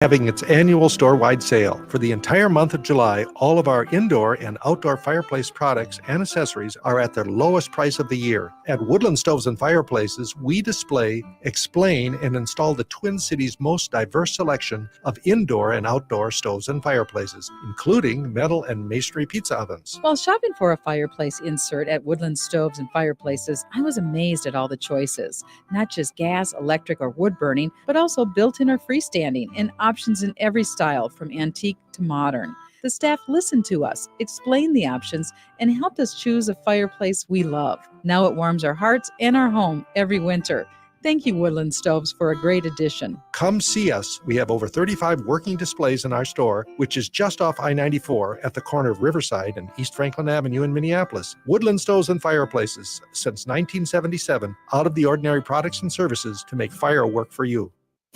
Having its annual store-wide sale. For the entire month of July, all of our indoor and outdoor fireplace products and accessories are at their lowest price of the year. At Woodland Stoves and Fireplaces, we display, explain, and install the Twin Cities' most diverse selection of indoor and outdoor stoves and fireplaces, including metal and masonry pizza ovens. While shopping for a fireplace insert at Woodland Stoves and Fireplaces, I was amazed at all the choices. Not just gas, electric, or wood burning, but also built-in or freestanding, and options in every style, from antique to modern. The staff listened to us, explained the options, and helped us choose a fireplace we love. Now it warms our hearts and our home every winter. Thank you, Woodland Stoves, for a great addition. Come see us. We have over 35 working displays in our store, which is just off I-94 at the corner of Riverside and East Franklin Avenue in Minneapolis. Woodland Stoves and Fireplaces, since 1977, out of the ordinary products and services to make fire work for you.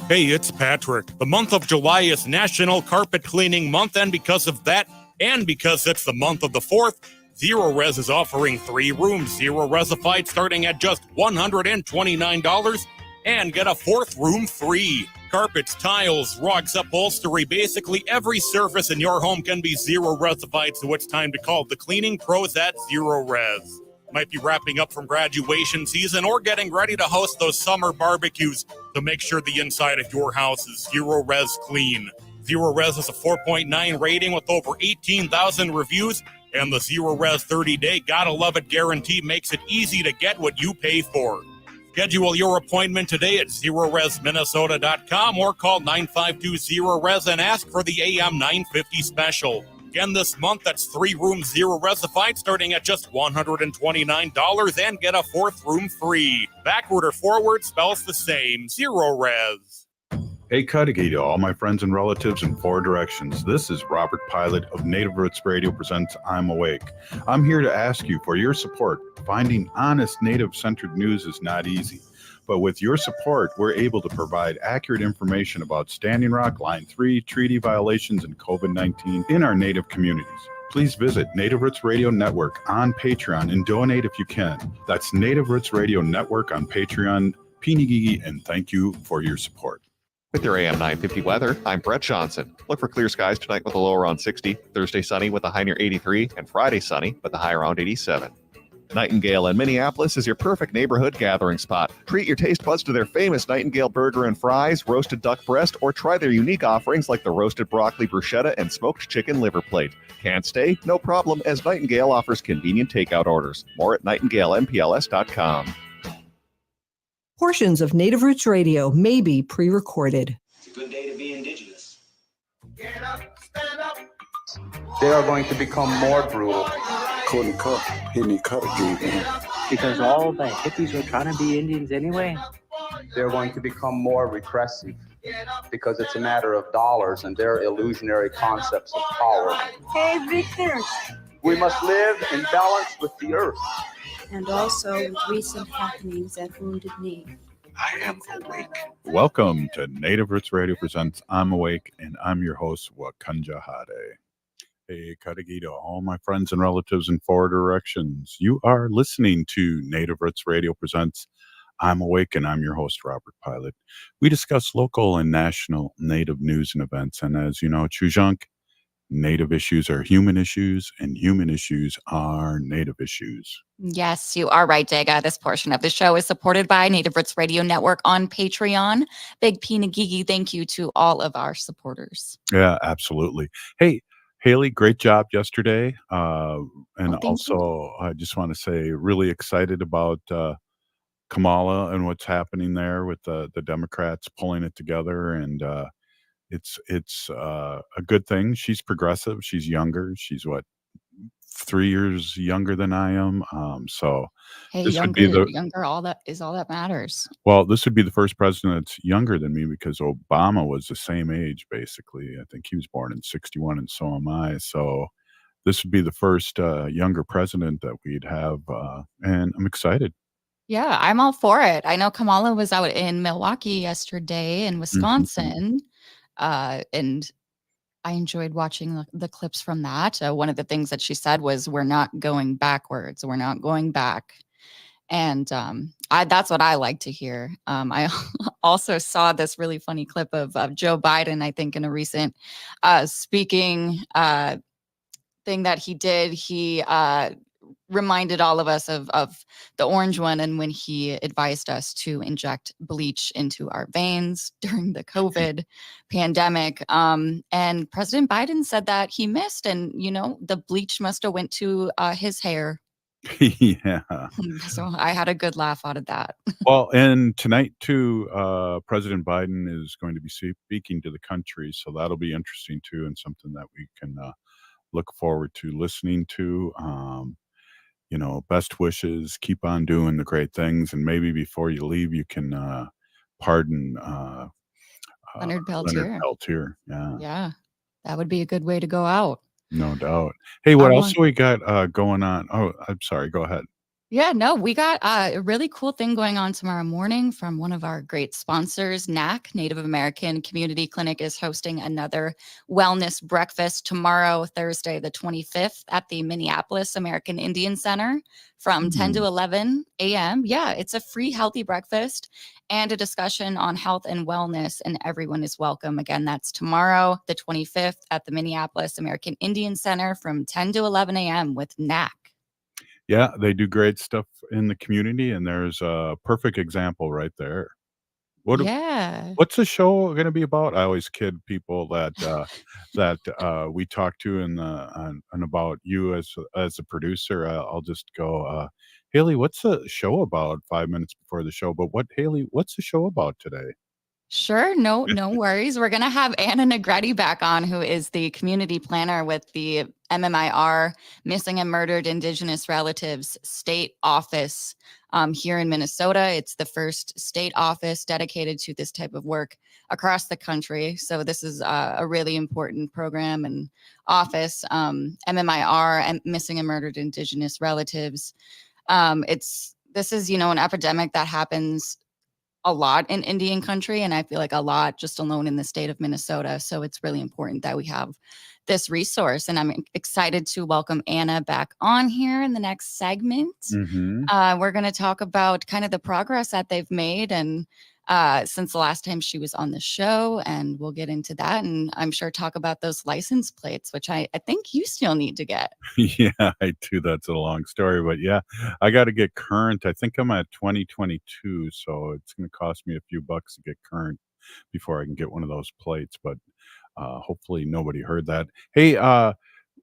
Hey, it's Patrick. The month of July is National Carpet Cleaning Month, and because of that, and because it's the month of the 4th, Zero Res is offering 3 rooms, Zero Resified, starting at just $129, and get a 4th room free. Carpets, tiles, rugs, upholstery, basically every surface in your home can be Zero Resified, so it's time to call the cleaning pros at Zero Res. Might be wrapping up from graduation season or getting ready to host those summer barbecues, so make sure the inside of your house is Zero Res clean. Zero Res has a 4.9 rating with over 18,000 reviews, and the Zero Res 30-day Gotta Love It guarantee makes it easy to get what you pay for. Schedule your appointment today at ZeroResMinnesota.com or call 952-ZERO-RES and ask for the AM 950 special. Again, this month, that's 3 rooms Zero Resified, starting at just $129, and get a 4th room free. Backward or forward spells the same. Zero Res. Hey, Cudahy to all my friends and relatives in 4 directions. This is Robert Pilot of Native Roots Radio presents I'm Awake. I'm here to ask you for your support. Finding honest Native-centered news is not easy. But with your support, we're able to provide accurate information about Standing Rock, Line 3, treaty violations, and COVID-19 in our Native communities. Please visit Native Roots Radio Network on Patreon and donate if you can. That's Native Roots Radio Network on Patreon. Pinigigi, and thank you for your support. With your AM 950 weather, I'm Brett Johnson. Look for clear skies tonight with a low around 60, Thursday sunny with a high near 83, and Friday sunny with a high around 87. Nightingale in Minneapolis is your perfect neighborhood gathering spot. Treat your taste buds to their famous Nightingale burger and fries, roasted duck breast, or try their unique offerings like the roasted broccoli bruschetta and smoked chicken liver plate. Can't stay? No problem, as Nightingale offers convenient takeout orders. More at nightingalempls.com. Portions of Native Roots Radio may be pre-recorded. It's a good day to be Indigenous. Get up, stand up. They are going to become more brutal. Because all the hippies were trying to be Indians anyway. They're going to become more repressive because it's a matter of dollars and their illusionary concepts of power. Hey, Victor. We must live in balance with the earth. And also with recent happenings at Wounded Knee. I am awake. Welcome to Native Roots Radio presents I'm Awake, and I'm your host, Wakanja Hade. Hey, Cudahy to all my friends and relatives in 4 directions. You are listening to Native Roots Radio presents I'm Awake, and I'm your host, Robert Pilot. We discuss local and national Native news and events, and as you know, Chujunk, Native issues are human issues, and human issues are Native issues. Yes, you are right, Dega. This portion of the show is supported by Native Roots Radio Network on Patreon. Big Pinagigi, thank you to all of our supporters. Yeah, absolutely. Hey, Haley, great job yesterday. And also, I just want to say, really excited about Kamala and what's happening there with the Democrats pulling it together. And it's a good thing. She's progressive. She's younger. She's 3 years younger than I am. So hey, this younger, would be younger, all that matters. Well, this would be the first president that's younger than me because Obama was the same age, basically. I think he was born in 61 and so am I. So this would be the first younger president that we'd have. And I'm excited. Yeah, I'm all for it. I know Kamala was out in Milwaukee yesterday in Wisconsin. And I enjoyed watching the clips from that. One of the things that she said was, we're not going backwards. We're not going back. And that's what I like to hear. I also saw this really funny clip of Joe Biden, I think, in a recent speaking thing that he did. He reminded all of us of the orange one, and when he advised us to inject bleach into our veins during the COVID pandemic. And President Biden said that he missed, and the bleach must have went to his hair. Yeah. So I had a good laugh out of that. Well, and tonight too, President Biden is going to be speaking to the country, so that'll be interesting too, and something that we can look forward to listening to. Best wishes, keep on doing the great things, and maybe before you leave, you can pardon Leonard Leonard Peltier. Peltier. Yeah, Yeah, that would be a good way to go out. no doubt. Hey, what else we got going on? Oh, I'm sorry. Go ahead. Yeah, no, we got a really cool thing going on tomorrow morning from one of our great sponsors, NAC, Native American Community Clinic, is hosting another wellness breakfast tomorrow, Thursday, the 25th, at the Minneapolis American Indian Center from 10 to 11 a.m. Yeah, it's a free healthy breakfast and a discussion on health and wellness, and everyone is welcome. Again, that's tomorrow, the 25th, at the Minneapolis American Indian Center from 10 to 11 a.m. with NAC. Yeah, they do great stuff in the community, and there's a perfect example right there. What's the show going to be about? I always kid people that we talk to and about you as a producer. I'll just go, Haley, what's the show about? 5 minutes before the show, but Haley, what's the show about today? Sure. No worries. We're going to have Ana Negrete back on, who is the community planner with the MMIR, Missing and Murdered Indigenous Relatives State Office here in Minnesota. It's the first state office dedicated to this type of work across the country. So this is a really important program and office, MMIR, and Missing and Murdered Indigenous Relatives. This is, an epidemic that happens a lot in Indian country, and I feel like a lot just alone in the state of Minnesota. So it's really important that we have this resource, and I'm excited to welcome Ana back on here in the next segment. We're going to talk about kind of the progress that they've made and since the last time she was on the show, and we'll get into that, and I'm sure talk about those license plates, which I think you still need to get. Yeah, I do. That's a long story, but yeah, I got to get current. I think I'm at 2022, so it's going to cost me a few bucks to get current before I can get one of those plates, but hopefully nobody heard that. Hey,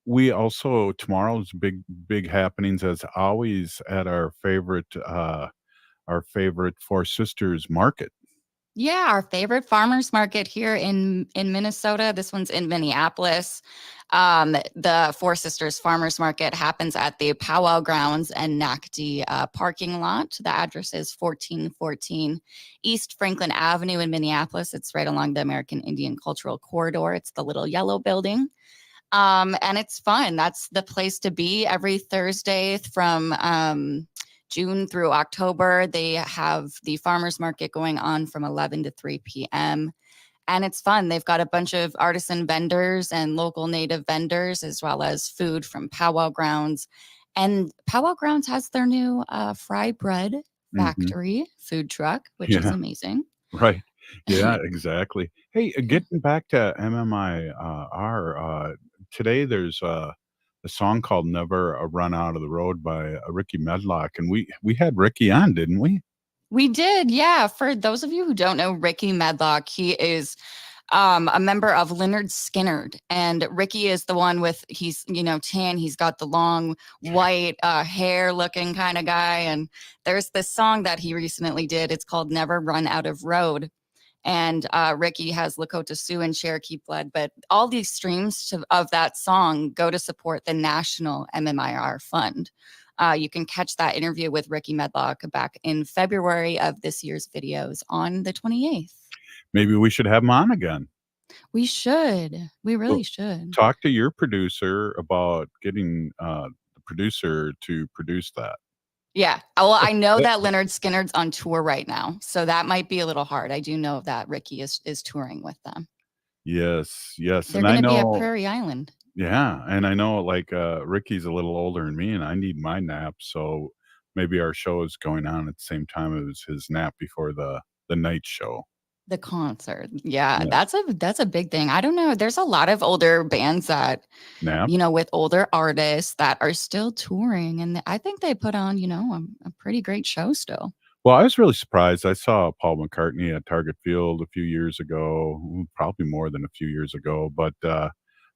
we also, tomorrow's big happenings as always at our favorite Four Sisters market. Yeah, our favorite farmers market here in Minnesota. This one's in Minneapolis. The Four Sisters Farmers Market happens at the Powwow Grounds and NACDI parking lot. The address is 1414 East Franklin Avenue in Minneapolis. It's right along the American Indian Cultural Corridor. It's the little yellow building. And it's fun. That's the place to be every Thursday from June through October. They have the farmers market going on from 11 to 3 p.m. And it's fun. They've got a bunch of artisan vendors and local native vendors, as well as food from Powwow Grounds. And Powwow Grounds has their new fry bread factory food truck, which is amazing. Right. Yeah, exactly. Hey, getting back to MMIR, today there's a song called Never Run Out of the Road by Ricky Medlock. And we had Ricky on, didn't we? We did, yeah. For those of you who don't know Ricky Medlock, he is a member of Lynyrd Skynyrd. And Ricky is the one with, he's, tan. He's got the long white hair looking kind of guy. And there's this song that he recently did. It's called Never Run Out of Road. And Ricky has Lakota Sioux and Cherokee blood, but all these streams of that song go to support the National MMIR Fund. You can catch that interview with Ricky Medlock back in February of this year's videos on the 28th. Maybe we should have him on again. We should. We really should. Talk to your producer about getting the producer to produce that. Yeah. Well, I know that Lynyrd Skynyrd's on tour right now, so that might be a little hard. I do know that Ricky is touring with them. Yes. They're going to be at Prairie Island. Yeah, and I know Ricky's a little older than me, and I need my nap, so maybe our show is going on at the same time as his nap before the night show. The concert. Yeah, Yeah. that's a big thing. I don't know. There's a lot of older bands that, Yeah. with older artists that are still touring. And I think they put on, a pretty great show still. Well, I was really surprised. I saw Paul McCartney at Target Field a few years ago, probably more than a few years ago. But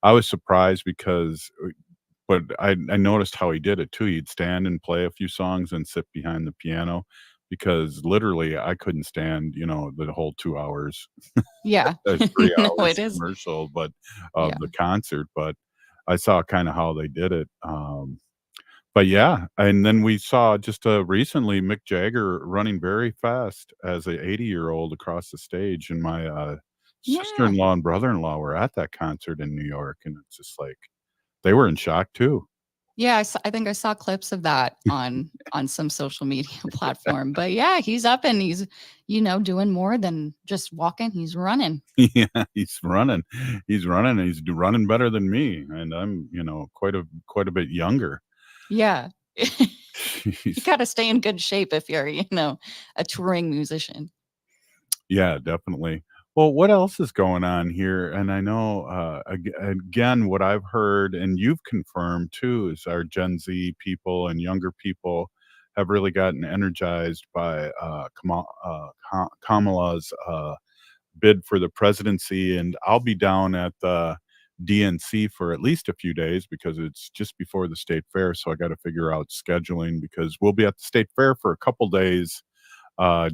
I was surprised because, but I noticed how he did it too. He'd stand and play a few songs and sit behind the piano, because literally I couldn't stand, the whole 2 hours. Yeah. 3 No, hours it is. commercial, but of Yeah. the concert. But I saw kind of how they did it. But yeah, and then we saw just recently Mick Jagger running very fast as a 80-year-old across the stage, and my Yeah. sister-in-law and brother-in-law were at that concert in New York, and it's just like they were in shock too. Yeah, I think I saw clips of that on some social media platform. But yeah, he's up and he's, doing more than just walking. He's running. Yeah, he's running. He's running, and he's running better than me, and I'm, quite a bit younger. Yeah. You Jeez. got to stay in good shape if you're, a touring musician. Yeah, definitely. Well, what else is going on here? And I know, again, what I've heard, and you've confirmed too, is our Gen Z people and younger people have really gotten energized by Kamala's bid for the presidency. And I'll be down at the DNC for at least a few days because it's just before the state fair. So I got to figure out scheduling, because we'll be at the state fair for a couple days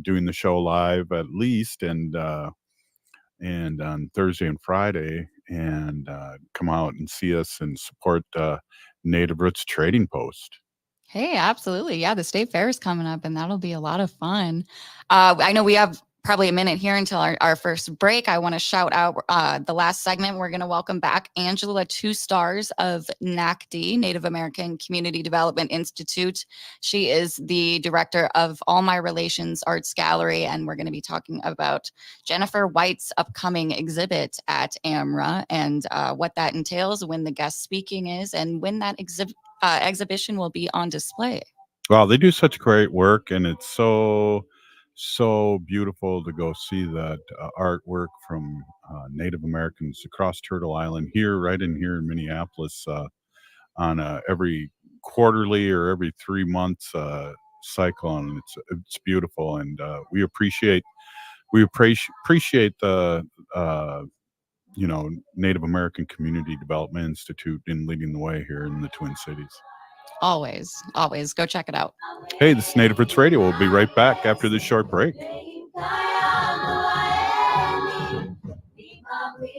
doing the show live at least, and on Thursday and Friday, and come out and see us and support Native Roots Trading Post. Hey, absolutely. Yeah, the state fair is coming up, and that'll be a lot of fun. I know we have probably a minute here until our first break. I want to shout out the last segment. We're going to welcome back Angela 2 Stars of NACDI, Native American Community Development Institute. She is the director of All My Relations Arts Gallery, and we're going to be talking about Jennifer White's upcoming exhibit at AMRA and what that entails, when the guest speaking is, and when that exhibition will be on display. Wow, they do such great work, and it's so beautiful to go see that artwork from Native Americans across Turtle Island, right in Minneapolis, on every quarterly or every 3 months cycle, and it's beautiful, and we appreciate the Native American Community Development Institute in leading the way here in the Twin Cities. Always go check it out. Hey, this is Native Roots Radio. We'll be right back after this short break.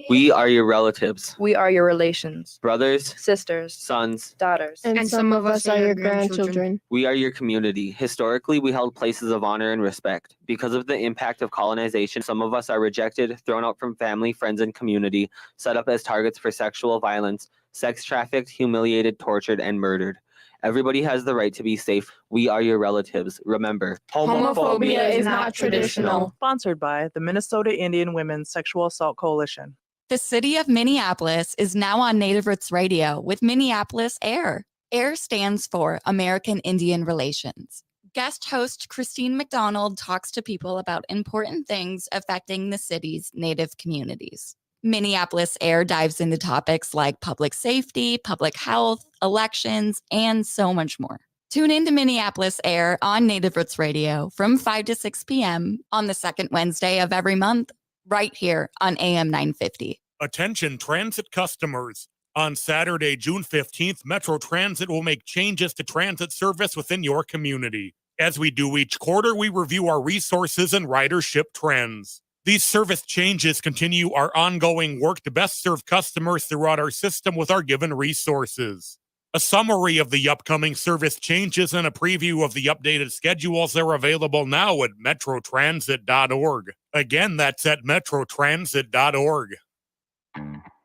We are your relatives. We are your relations. Brothers, sisters, sons, daughters. And some of us are your grandchildren. We are your community. Historically, we held places of honor and respect. Because of the impact of colonization, some of us are rejected, thrown out from family, friends, and community, set up as targets for sexual violence, sex trafficked, humiliated, tortured, and murdered. Everybody has the right to be safe. We are your relatives. Remember, homophobia is not traditional. Sponsored by the Minnesota Indian Women's Sexual Assault Coalition. The city of Minneapolis is now on Native Roots Radio with Minneapolis AIR. AIR stands for American Indian Relations. Guest host Christine McDonald talks to people about important things affecting the city's Native communities. Minneapolis AIR dives into topics like public safety, public health, elections, and so much more. Tune in to Minneapolis AIR on Native Roots Radio from 5 to 6 p.m. on the second Wednesday of every month, right here on AM 950. Attention transit customers. On Saturday, June 15th, Metro Transit will make changes to transit service within your community. As we do each quarter, we review our resources and ridership trends. These service changes continue our ongoing work to best serve customers throughout our system with our given resources. A summary of the upcoming service changes and a preview of the updated schedules are available now at metrotransit.org. Again, that's at metrotransit.org.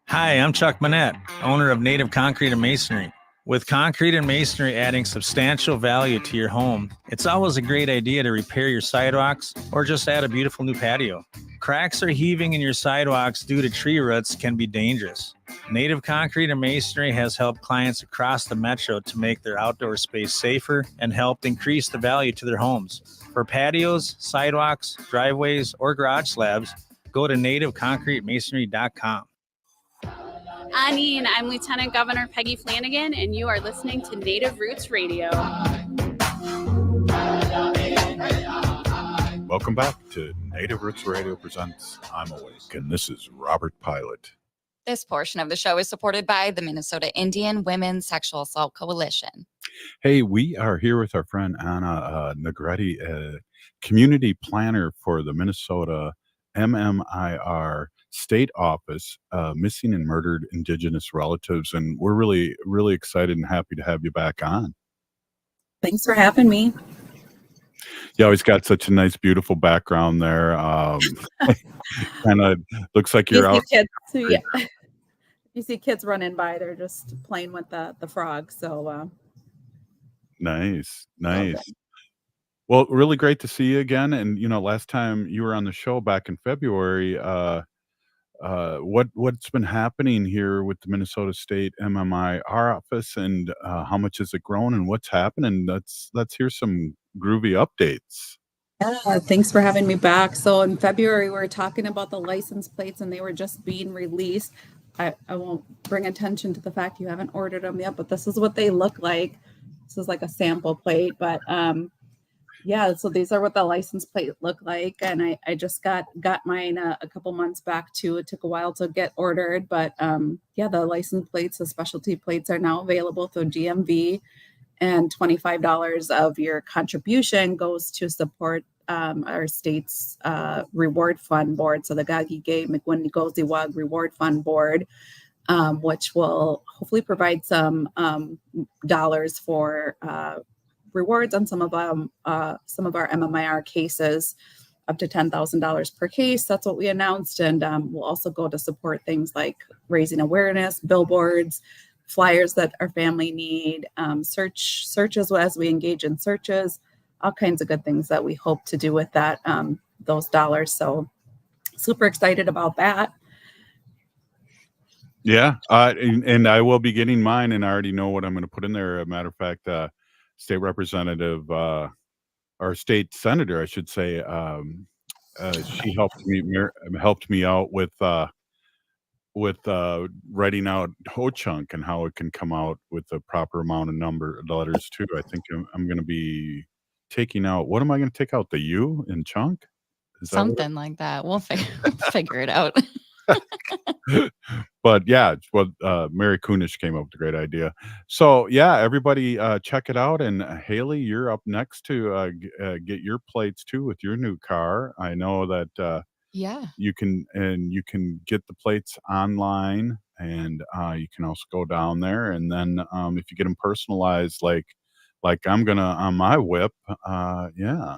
Hi, I'm Chuck Manette, owner of Native Concrete and Masonry. With concrete and masonry adding substantial value to your home, it's always a great idea to repair your sidewalks or just add a beautiful new patio. Cracks or heaving in your sidewalks due to tree roots can be dangerous. Native Concrete and Masonry has helped clients across the metro to make their outdoor space safer and helped increase the value to their homes. For patios, sidewalks, driveways, or garage slabs, Go to nativeconcretemasonry.com. Annie, and I'm Lieutenant Governor Peggy Flanagan, and you are listening to Native Roots Radio. Welcome back to Native Roots Radio presents I'm Awake, and this is Robert Pilot. This portion of the show is supported by the Minnesota Indian Women's Sexual Assault Coalition. Hey, we are here with our friend Ana Negrete, community planner for the Minnesota MMIR State Office, Missing and Murdered Indigenous Relatives, and we're really, really excited and happy to have you back on. Thanks for having me. You always got such a nice, beautiful background there. Kind of looks like you're out. Kids, yeah. You see kids running by, they're just playing with the frog. So nice. Well, really great to see you again. And last time you were on the show back in February, what's been happening here with the Minnesota State MMIR office, and how much has it grown, and what's happening? Let's hear some groovy updates. Yeah, thanks for having me back. So in February, we were talking about the license plates, and they were just being released. I won't bring attention to the fact you haven't ordered them yet, but this is what they look like. This is like a sample plate, but yeah, so these are what the license plate look like. And I just got mine a couple months back too. It took a while to get ordered, but yeah, the license plates, the specialty plates are now available through GMV, and $25 of your contribution goes to support our state's reward fund board. So the Gagi Gay McWindy Reward Fund Board, which will hopefully provide some dollars for rewards on some of our MMIR cases, up to $10,000 per case. That's what we announced. And we'll also go to support things like raising awareness, billboards, flyers that our family need, searches as we engage in searches, all kinds of good things that we hope to do with that, those dollars. So super excited about that. Yeah. And I will be getting mine, and I already know what I'm going to put in there. As a matter of fact, state representative, or state senator, I should say, she helped me out with writing out Ho-Chunk and how it can come out with the proper amount of number of letters too. I think I'm going to be taking out, what am I going to take out? The U in chunk? Is something like that. We'll figure it out. But yeah, Mary Kunish came up with a great idea. So yeah, everybody check it out. And Haley, you're up next to get your plates too with your new car. I know that you can get the plates online, and you can also go down there, and then if you get them personalized like I'm gonna on my whip, yeah.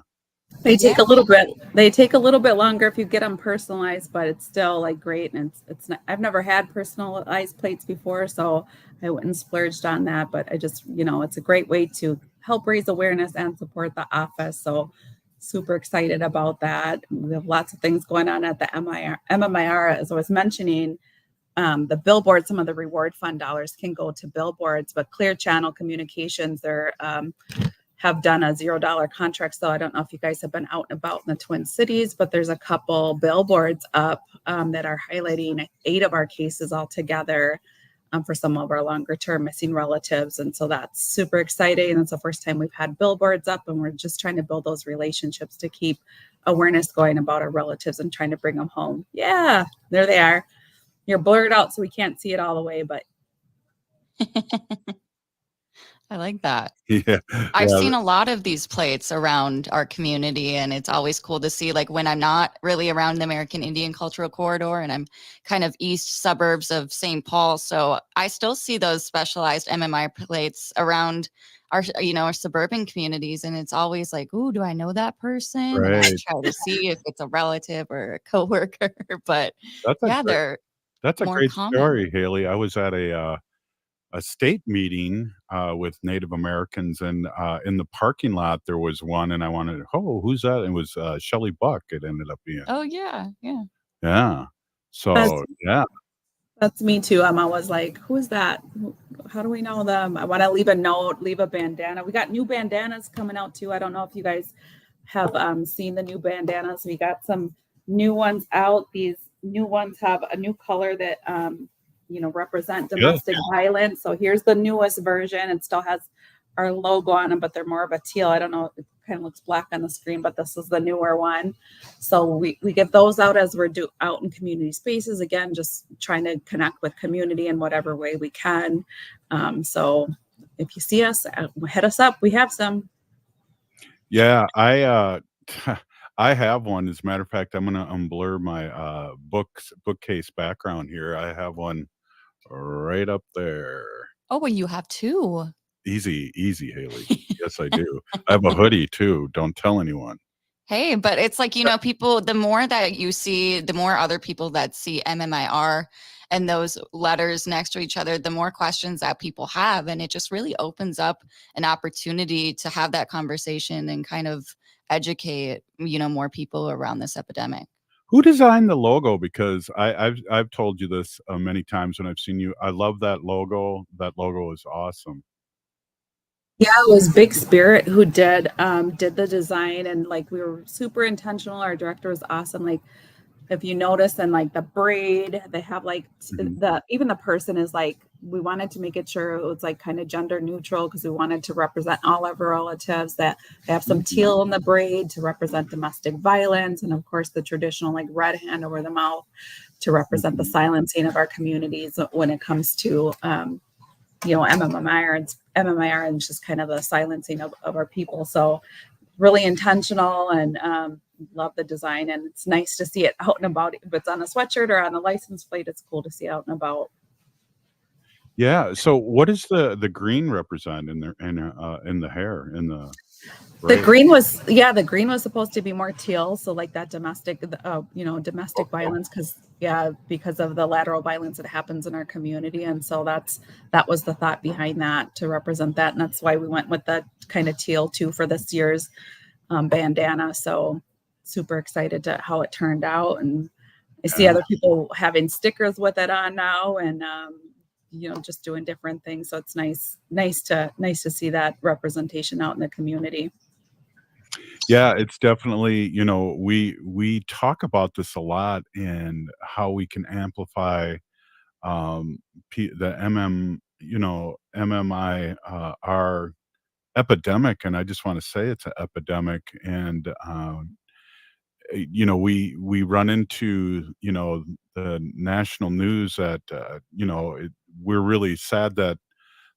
They take a little bit. They take a little bit longer if you get them personalized, but it's still like great. And it's not, I've never had personalized plates before, so I went and splurged on that. But I just, it's a great way to help raise awareness and support the office. So super excited about that. We have lots of things going on at the MMIR, as I was mentioning. The billboard, some of the reward fund dollars can go to billboards, but Clear Channel Communications, they're have done a $0 contract. So I don't know if you guys have been out and about in the Twin Cities, but there's a couple billboards up that are highlighting 8 of our cases altogether for some of our longer term missing relatives. And so that's super exciting. It's the first time we've had billboards up, and we're just trying to build those relationships to keep awareness going about our relatives and trying to bring them home. Yeah, there they are. You're blurred out, so we can't see it all the way, but I like that. Yeah. I've seen a lot of these plates around our community, and it's always cool to see, like, when I'm not really around the American Indian Cultural Corridor and I'm kind of east suburbs of St. Paul. So I still see those specialized MMI plates around our suburban communities. And it's always like, ooh, do I know that person? Right. And I try to see if it's a relative or a coworker, but that's a great common. story, Haley. I was at a state meeting with Native Americans, and in the parking lot there was one, and I wanted, who's that? It was Shelley Buck. It ended up being. Oh yeah. So that's me too. I was like, who is that? How do we know them? I want to leave a note, leave a bandana. We got new bandanas coming out too. I don't know if you guys have seen the new bandanas. We got some new ones out. These new ones have a new color that represent domestic violence. So here's the newest version. It still has our logo on them, but they're more of a teal. I don't know, it kind of looks black on the screen, but this is the newer one. So we get those out as we're out in community spaces, again, just trying to connect with community in whatever way we can. So if you see us, hit us up. We have some. Yeah, I I have one. As a matter of fact, I'm gonna unblur my bookcase background here. I have one right up there. Oh, well, you have two. Easy, Haley. Yes, I do. I have a hoodie too. Don't tell anyone. Hey, but it's like, people, the more that you see, the more other people that see MMIR and those letters next to each other, the more questions that people have. And it just really opens up an opportunity to have that conversation and kind of educate, more people around this epidemic. Who designed the logo? Because I've told you this many times when I've seen you. I love that logo. That logo is awesome. Yeah, it was Big Spirit who did the design, and like we were super intentional. Our director was awesome. Like if you notice, and like the braid, they have like even the person is like, we wanted to make it sure it was like kind of gender neutral because we wanted to represent all of our relatives. That they have some teal in the braid to represent domestic violence, and of course the traditional like red hand over the mouth to represent the silencing of our communities when it comes to MMIR and just kind of the silencing of our people. So really intentional, and love the design, and it's nice to see it out and about. If it's on a sweatshirt or on a license plate, it's cool to see out and about. Yeah. So what does the green represent in the hair, in the The green was supposed to be more teal, so like that domestic violence, because of the lateral violence that happens in our community, and so that was the thought behind that, to represent that, and that's why we went with the kind of teal too for this year's bandana. So super excited to how it turned out, and I see other people having stickers with it on now, and just doing different things. So it's nice to see that representation out in the community. Yeah, it's definitely, we talk about this a lot, and how we can amplify the MMIR epidemic. And I just want to say it's an epidemic. And we run into the national news that we're really sad that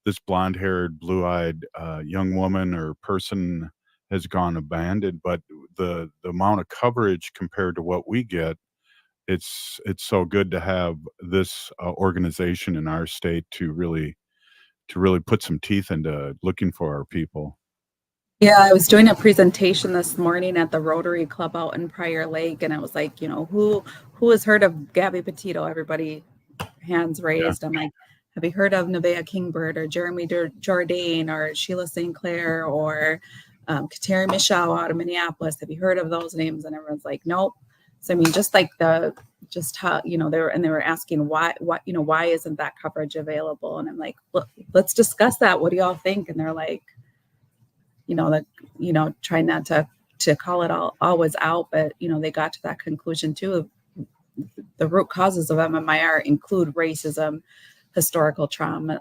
this blonde-haired, blue-eyed young woman or person has gone abandoned, but the amount of coverage compared to what we get, it's so good to have this organization in our state to really put some teeth into looking for our people. Yeah, I was doing a presentation this morning at the Rotary Club out in Prior Lake, and I was like, who has heard of Gabby Petito? Everybody, hands raised. Yeah. I'm like, have you heard of Nevaeh Kingbird or Jeremy Jourdain or Sheila St. Clair or Kateri Michaud out of Minneapolis? Have you heard of those names? And everyone's like, nope. So I mean, just how they were asking why isn't that coverage available? And I'm like, look, let's discuss that. What do y'all think? And they're like, try not to call it always out, but they got to that conclusion too. The root causes of MMIR include racism, historical trauma,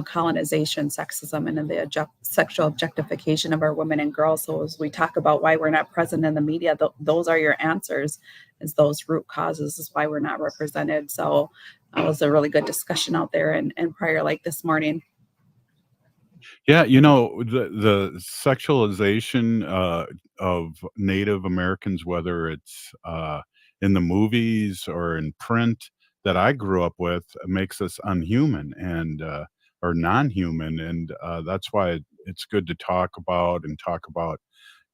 colonization, sexism, and the sexual objectification of our women and girls. So as we talk about why we're not present in the media, those are your answers, is those root causes is why we're not represented. So it was a really good discussion out there in Prior Lake this morning. Yeah, the sexualization of Native Americans, whether it's in the movies or in print that I grew up with, makes us unhuman and or non-human, and that's why it's good to talk about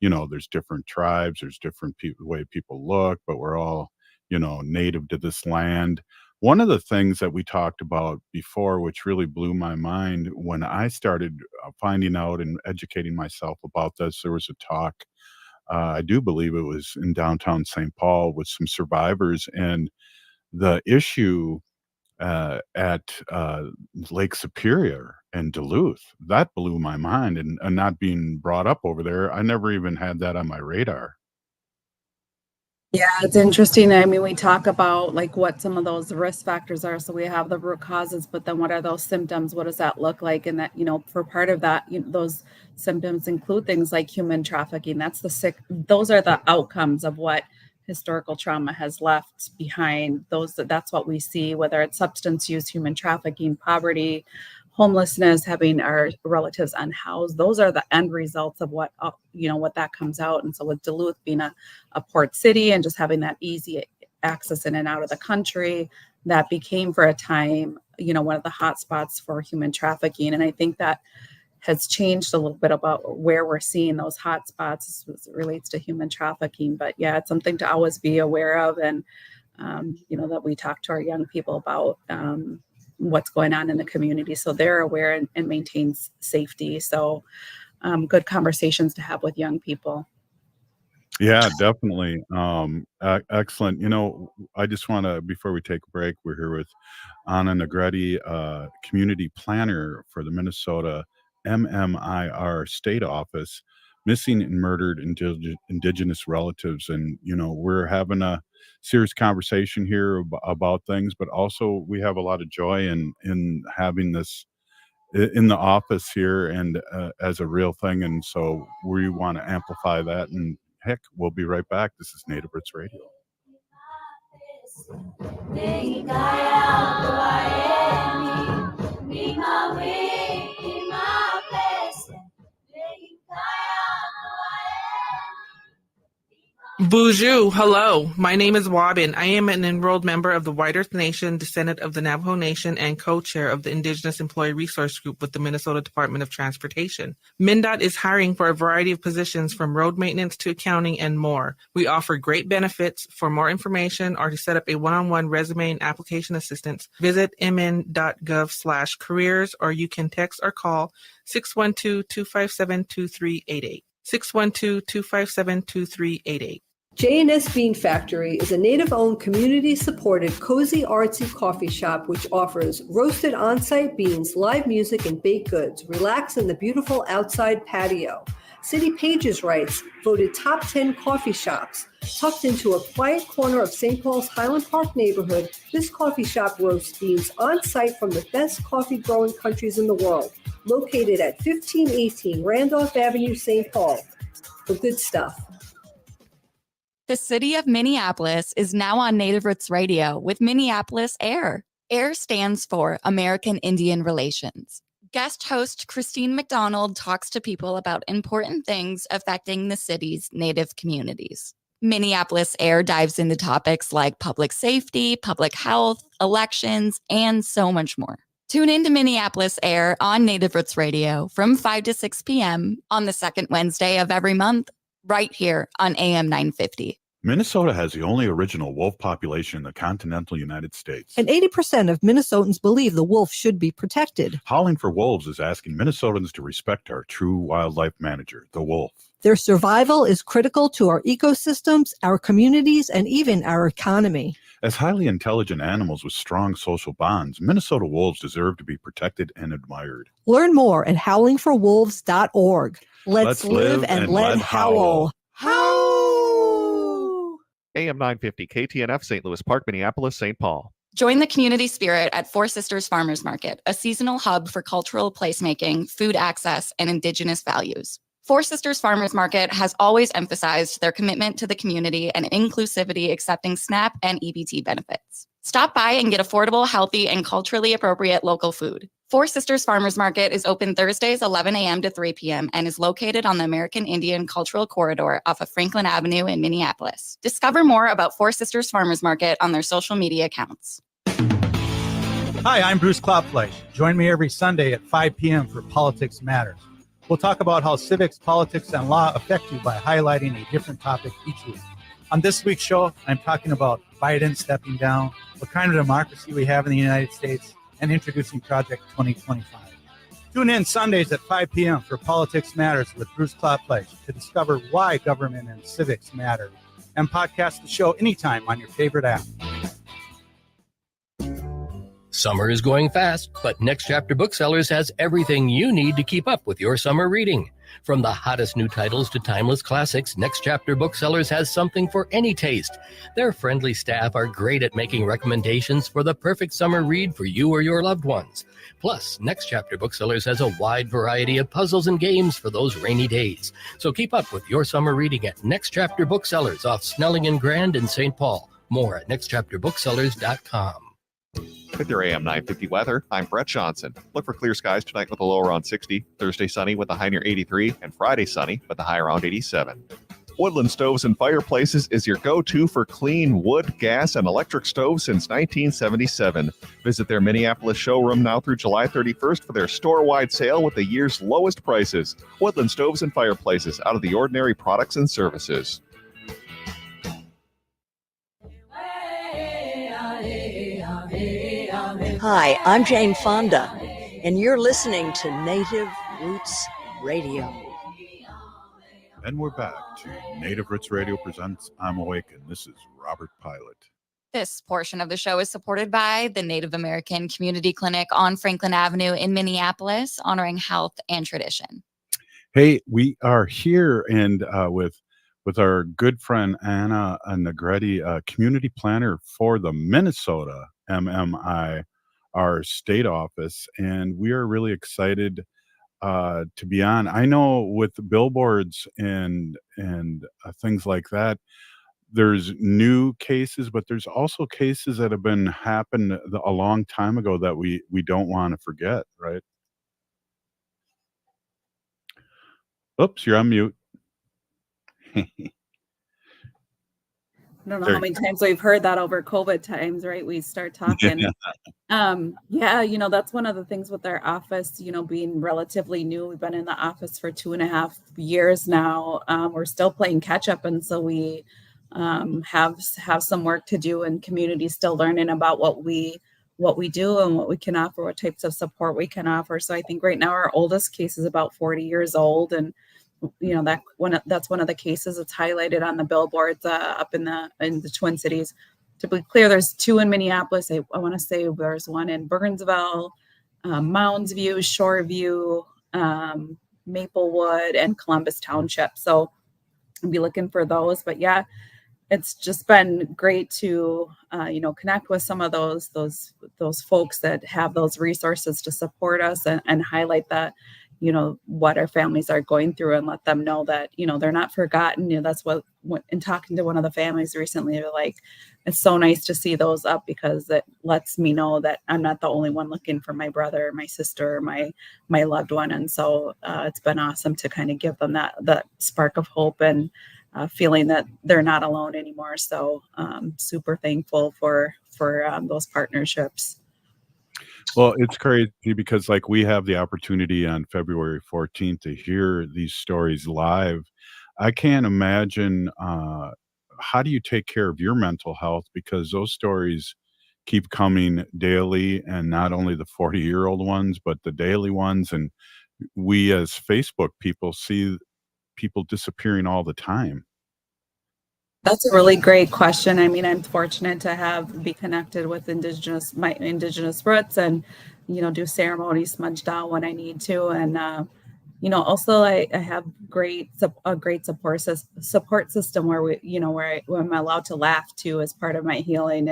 there's different tribes, there's different way people look, but we're all native to this land. One of the things that we talked about before, which really blew my mind when I started finding out and educating myself about this, there was a talk, I do believe it was in downtown St. Paul, with some survivors, and the issue at Lake Superior and Duluth, that blew my mind, and not being brought up over there. I never even had that on my radar. Yeah, it's interesting. I mean, we talk about like what some of those risk factors are. So we have the root causes, but then what are those symptoms? What does that look like? And that, for part of that, those symptoms include things like human trafficking. Those are the outcomes of what historical trauma has left behind. That's what we see, whether it's substance use, human trafficking, poverty, homelessness, having our relatives unhoused. Those are the end results of what that comes out. And so with Duluth being a port city and just having that easy access in and out of the country, that became for a time, one of the hot spots for human trafficking. And I think that has changed a little bit about where we're seeing those hot spots as it relates to human trafficking. But yeah, it's something to always be aware of. And, that we talk to our young people about what's going on in the community, so they're aware and maintains safety. So good conversations to have with young people. Yeah, definitely. Excellent. I just want to, before we take a break, we're here with Ana Negrete, community planner for the Minnesota MMIR state office, missing and murdered indigenous relatives. And, we're having a serious conversation here about things, but also we have a lot of joy in having this in the office here and as a real thing. And so we want to amplify that. And heck, we'll be right back. This is Native Roots Radio. Bonjour, hello. My name is Wabin. I am an enrolled member of the White Earth Nation, descendant of the Navajo Nation, and co-chair of the Indigenous Employee Resource Group with the Minnesota Department of Transportation. MnDOT is hiring for a variety of positions from road maintenance to accounting and more. We offer great benefits. For more information or to set up a one-on-one resume and application assistance, visit mn.gov/careers, or you can text or call 612-257-2388. 612-257-2388. J&S Bean Factory is a Native-owned, community-supported, cozy, artsy coffee shop which offers roasted on-site beans, live music, and baked goods. Relax in the beautiful outside patio. City Pages writes, voted top 10 coffee shops. Tucked into a quiet corner of St. Paul's Highland Park neighborhood, this coffee shop roasts beans on-site from the best coffee-growing countries in the world. Located at 1518 Randolph Avenue, St. Paul. For good stuff. The city of Minneapolis is now on Native Roots Radio with Minneapolis AIR. AIR stands for American Indian Relations. Guest host Christine McDonald talks to people about important things affecting the city's Native communities. Minneapolis AIR dives into topics like public safety, public health, elections, and so much more. Tune in to Minneapolis AIR on Native Roots Radio from 5 to 6 p.m. on the second Wednesday of every month, right here on AM 950. Minnesota has the only original wolf population in the continental United States. And 80% of Minnesotans believe the wolf should be protected. Howling for Wolves is asking Minnesotans to respect our true wildlife manager, the wolf. Their survival is critical to our ecosystems, our communities, and even our economy. As highly intelligent animals with strong social bonds, Minnesota wolves deserve to be protected and admired. Learn more at howlingforwolves.org. Let's live and let howl. AM 950 KTNF, St. Louis Park, Minneapolis, St. Paul. Join the community spirit at Four Sisters Farmers Market, a seasonal hub for cultural placemaking, food access, and Indigenous values. Four Sisters Farmers Market has always emphasized their commitment to the community and inclusivity, accepting SNAP and EBT benefits. Stop by and get affordable, healthy, and culturally appropriate local food. Four Sisters Farmers Market is open Thursdays 11 a.m. to 3 p.m. and is located on the American Indian Cultural Corridor off of Franklin Avenue in Minneapolis. Discover more about Four Sisters Farmers Market on their social media accounts. Hi, I'm Bruce Klopfleisch. Join me every Sunday at 5 p.m. for Politics Matters. We'll talk about how civics, politics, and law affect you by highlighting a different topic each week. On this week's show, I'm talking about Biden stepping down, what kind of democracy we have in the United States, and introducing Project 2025. Tune in Sundays at 5 p.m. for Politics Matters with Bruce Klopfleisch to discover why government and civics matter, and podcast the show anytime on your favorite app. Summer is going fast, but Next Chapter Booksellers has everything you need to keep up with your summer reading. From the hottest new titles to timeless classics, Next Chapter Booksellers has something for any taste. Their friendly staff are great at making recommendations for the perfect summer read for you or your loved ones. Plus, Next Chapter Booksellers has a wide variety of puzzles and games for those rainy days. So keep up with your summer reading at Next Chapter Booksellers off Snelling and Grand in St. Paul. More at nextchapterbooksellers.com. With your AM 950 weather, I'm Brett Johnson. Look for clear skies tonight with a low around 60, Thursday sunny with a high near 83, and Friday sunny with a high around 87. Woodland Stoves and Fireplaces is your go-to for clean wood, gas, and electric stoves since 1977. Visit their Minneapolis showroom now through July 31st for their store-wide sale with the year's lowest prices. Woodland Stoves and Fireplaces, out of the ordinary products and services. Hi, I'm Jane Fonda, and you're listening to Native Roots Radio. And we're back to Native Roots Radio presents I'm Awake, and this is Robert Pilot. This portion of the show is supported by the Native American Community Clinic on Franklin Avenue in Minneapolis, honoring health and tradition. Hey, we are here and with our good friend Ana Negrete, community planner for the Minnesota MMIR state office, and we are really excited to be on. I know with billboards and things like that, there's new cases, but there's also cases that have been happened a long time ago that we don't want to forget, right? Oops, you're on mute. I don't know how many times we've heard that over COVID times, right? We start talking. Yeah, that's one of the things with our office, being relatively new. We've been in the office for 2.5 years now. We're still playing catch up. And so we have some work to do, and community still learning about what we do and what we can offer, what types of support we can offer. So I think right now our oldest case is about 40 years old, and that's one of the cases that's highlighted on the billboards up in the Twin Cities. To be clear, there's 2 in Minneapolis. I want to say there's one in Burnsville, Mounds View, Shoreview, Maplewood, and Columbus Township. So I'll be looking for those. But yeah, it's just been great to connect with some of those folks that have those resources to support us and highlight that what our families are going through, and let them know that they're not forgotten. That's what in talking to one of the families recently, they're like, it's so nice to see those up, because it lets me know that I'm not the only one looking for my brother, my sister, my loved one. And so it's been awesome to kind of give them that spark of hope and feeling that they're not alone anymore. So super thankful for those partnerships. Well, it's crazy because we have the opportunity on February 14th to hear these stories live. I can't imagine how do you take care of your mental health, because those stories keep coming daily, and not only the 40-year-old ones, but the daily ones. And we as Facebook people see people disappearing all the time. That's a really great question. I mean, I'm fortunate to be connected with my indigenous roots, and do ceremonies, smudge down when I need to, and also I have a great support system where where I'm allowed to laugh too as part of my healing,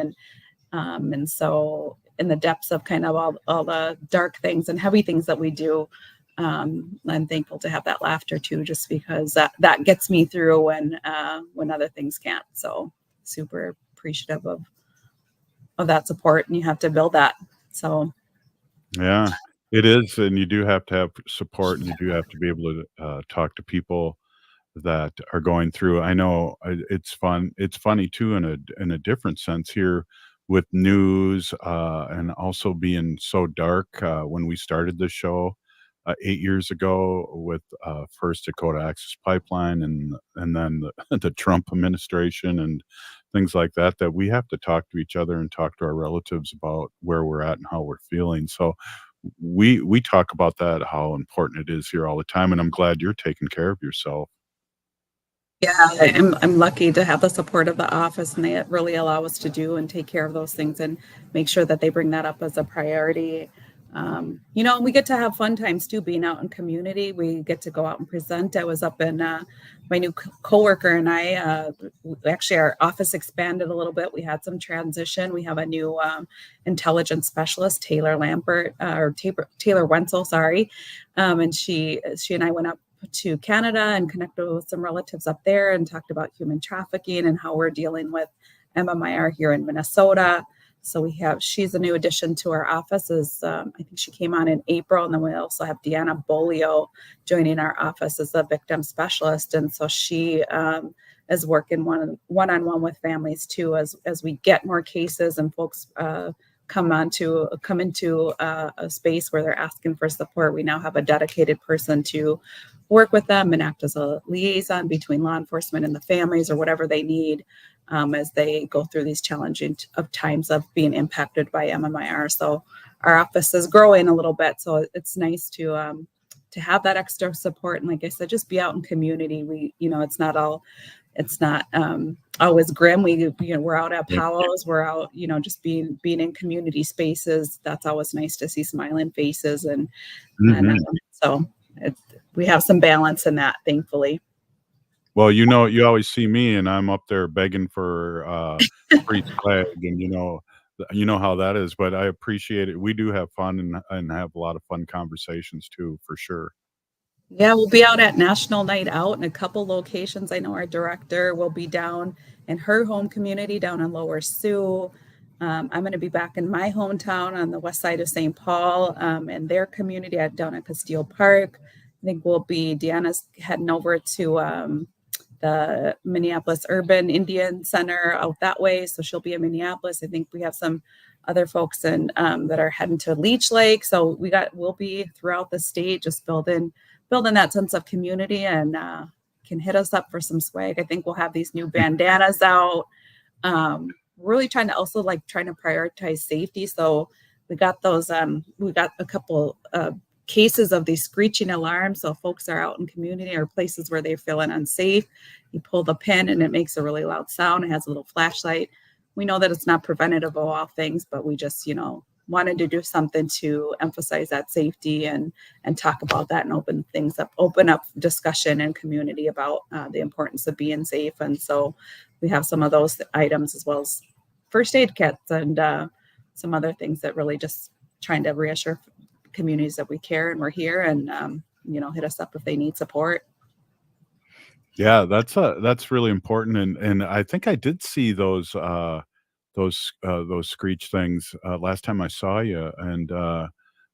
and so in the depths of kind of all the dark things and heavy things that we do, I'm thankful to have that laughter too, just because that gets me through when other things can't. So super appreciative of that support, and you have to build that. So yeah, it is, and you do have to have support, and you do have to be able to talk to people that are going through. I know it's fun. It's funny too, in a different sense here with news, and also being so dark. When we started the show 8 years ago with First Dakota Access Pipeline, and then the Trump administration and things like that we have to talk to each other and talk to our relatives about where we're at and how we're feeling. So we talk about that, how important it is here all the time, and I'm glad you're taking care of yourself. Yeah, I'm lucky to have the support of the office, and they really allow us to do and take care of those things and make sure that they bring that up as a priority. You know, we get to have fun times too, being out in community. We get to go out and present. I was up in my new coworker and I, actually our office expanded a little bit. We had some transition. We have a new intelligence specialist, Taylor Wenzel, sorry. And she and I went up to Canada and connected with some relatives up there and talked about human trafficking and how we're dealing with MMIR here in Minnesota. So she's a new addition to our office. I think she came on in April, and then we also have Deanna Bolio joining our office as a victim specialist. And so she is working one-on-one with families too, as we get more cases and folks come into a space where they're asking for support. We now have a dedicated person to work with them and act as a liaison between law enforcement and the families or whatever they need as they go through these challenging times of being impacted by MMIR. So our office is growing a little bit. So it's nice to have that extra support. And like I said, just be out in community. It's not always grim. We're out at powwows. We're out, just being in community spaces. That's always nice to see smiling faces. And so we have some balance in that, thankfully. Well, you always see me, and I'm up there begging for free flag, and you know how that is. But I appreciate it. We do have fun and have a lot of fun conversations too, for sure. Yeah, we'll be out at National Night Out in a couple locations. I know our director will be down in her home community down in Lower Sioux. I'm going to be back in my hometown on the west side of St. Paul and their community down at Castile Park. I think Deanna's heading over to the Minneapolis Urban Indian Center out that way. So she'll be in Minneapolis. I think we have some other folks that are heading to Leech Lake. So we'll be throughout the state, just building that sense of community, and can hit us up for some swag. I think we'll have these new bandanas out. Really trying to prioritize safety. So we got those, we got a couple cases of these screeching alarms. So folks are out in community or places where they're feeling unsafe. You pull the pin and it makes a really loud sound. It has a little flashlight. We know that it's not preventative of all things, but we just, wanted to do something to emphasize that safety and talk about that and open up discussion and community about the importance of being safe. And so we have some of those items as well as first aid kits and some other things that really just trying to reassure communities that we care and we're here, and hit us up if they need support. Yeah, that's really important, and I think I did see those screech things last time I saw you, and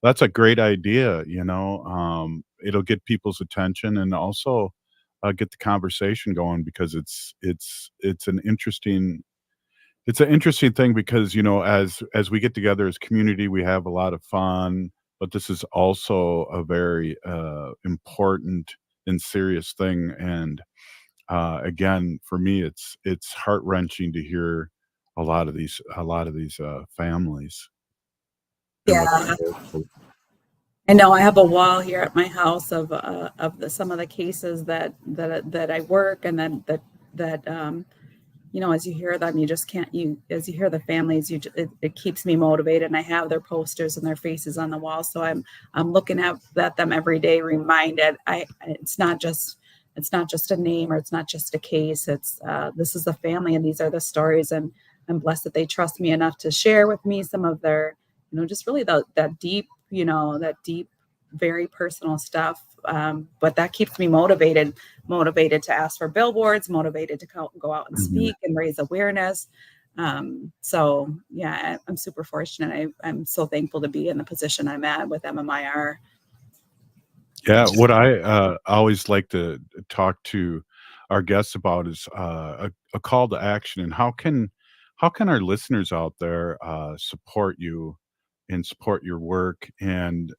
that's a great idea. It'll get people's attention and also get the conversation going, because it's an interesting thing, because as we get together as community, we have a lot of fun, but this is also a very important and serious thing. And again, for me, it's heart-wrenching to hear a lot of these families. Yeah, I know. I have a wall here at my house of some of the cases that I work, and then that as you hear them, you just can't. As you hear the families, it keeps me motivated. And I have their posters and their faces on the wall, so I'm looking at them every day, reminded. It's not just a name, or it's not just a case. It's this is a family, and these are the stories, and I'm blessed that they trust me enough to share with me some of their, just really that deep, very personal stuff. But that keeps me motivated to ask for billboards, motivated to go out and speak and raise awareness. So yeah, I'm super fortunate. I'm so thankful to be in the position I'm at with MMIR. Yeah, what I always like to talk to our guests about is a call to action, and how can our listeners out there support you and support your work. And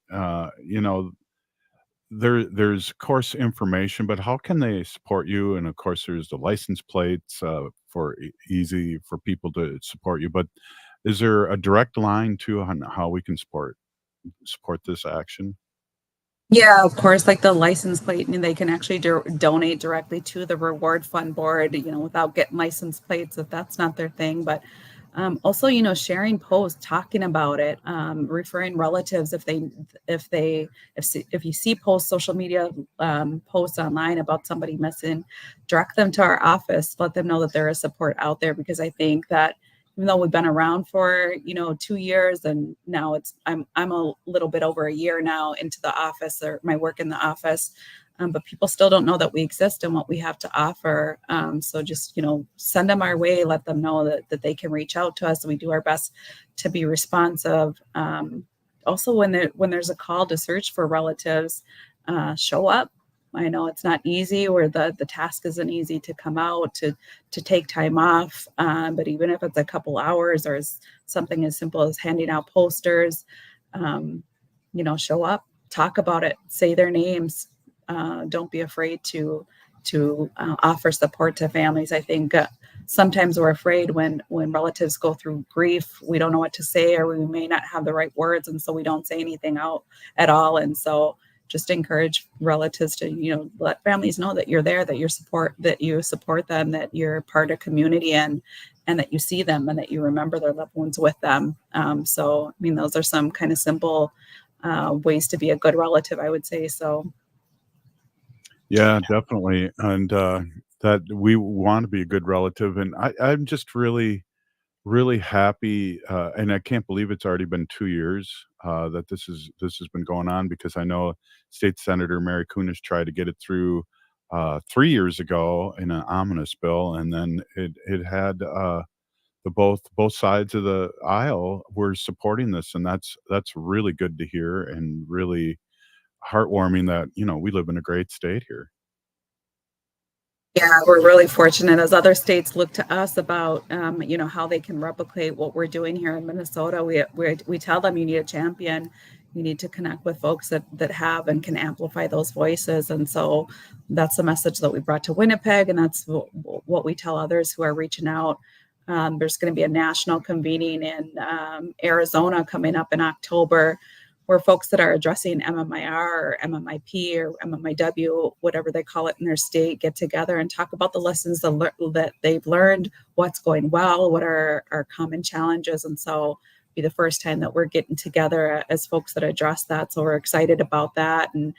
there's of course information, but how can they support you? And of course there's the license plates for easy for people to support you, but is there a direct line to how we can support this action? Yeah, of course, like the license plate, and they can actually donate directly to the Reward Fund Board, without getting license plates if that's not their thing. But Also, sharing posts, talking about it, referring relatives if you see posts, social media posts online about somebody missing, direct them to our office, let them know that there is support out there, because I think that even though we've been around for 2 years, and now I'm a little bit over a year now into the office, or my work in the office. But people still don't know that we exist and what we have to offer. So just, send them our way, let them know that they can reach out to us. We do our best to be responsive. Also, when there's a call to search for relatives, show up. I know it's not easy, or the task isn't easy to come out, to take time off. But even if it's a couple hours, or something as simple as handing out posters, show up, talk about it, say their names. Don't be afraid to offer support to families. I think sometimes we're afraid when relatives go through grief, we don't know what to say, or we may not have the right words, and so we don't say anything out at all. And so just encourage relatives to let families know that you're there, that you support them, that you're part of community, and that you see them, and that you remember their loved ones with them. So those are some kind of simple ways to be a good relative, I would say. So Yeah, definitely. And that we want to be a good relative. And I'm just really, really happy. And I can't believe it's already been 2 years that this has been going on, because I know State Senator Mary Kunesh tried to get it through 3 years ago in an ominous bill. And then it had both sides of the aisle were supporting this. And that's really good to hear, and really heartwarming that, we live in a great state here. yeah, we're really fortunate as other states look to us about, how they can replicate what we're doing here in Minnesota. We tell them, you need a champion. You need to connect with folks that have and can amplify those voices. And so that's the message that we brought to Winnipeg. And that's what we tell others who are reaching out. There's going to be a national convening in Arizona coming up in October, where folks that are addressing MMIR or MMIP or MMIW, whatever they call it in their state, get together and talk about the lessons that they've learned, what's going well, what are our common challenges. And so be the first time that we're getting together as folks that address that. So we're excited about that. And,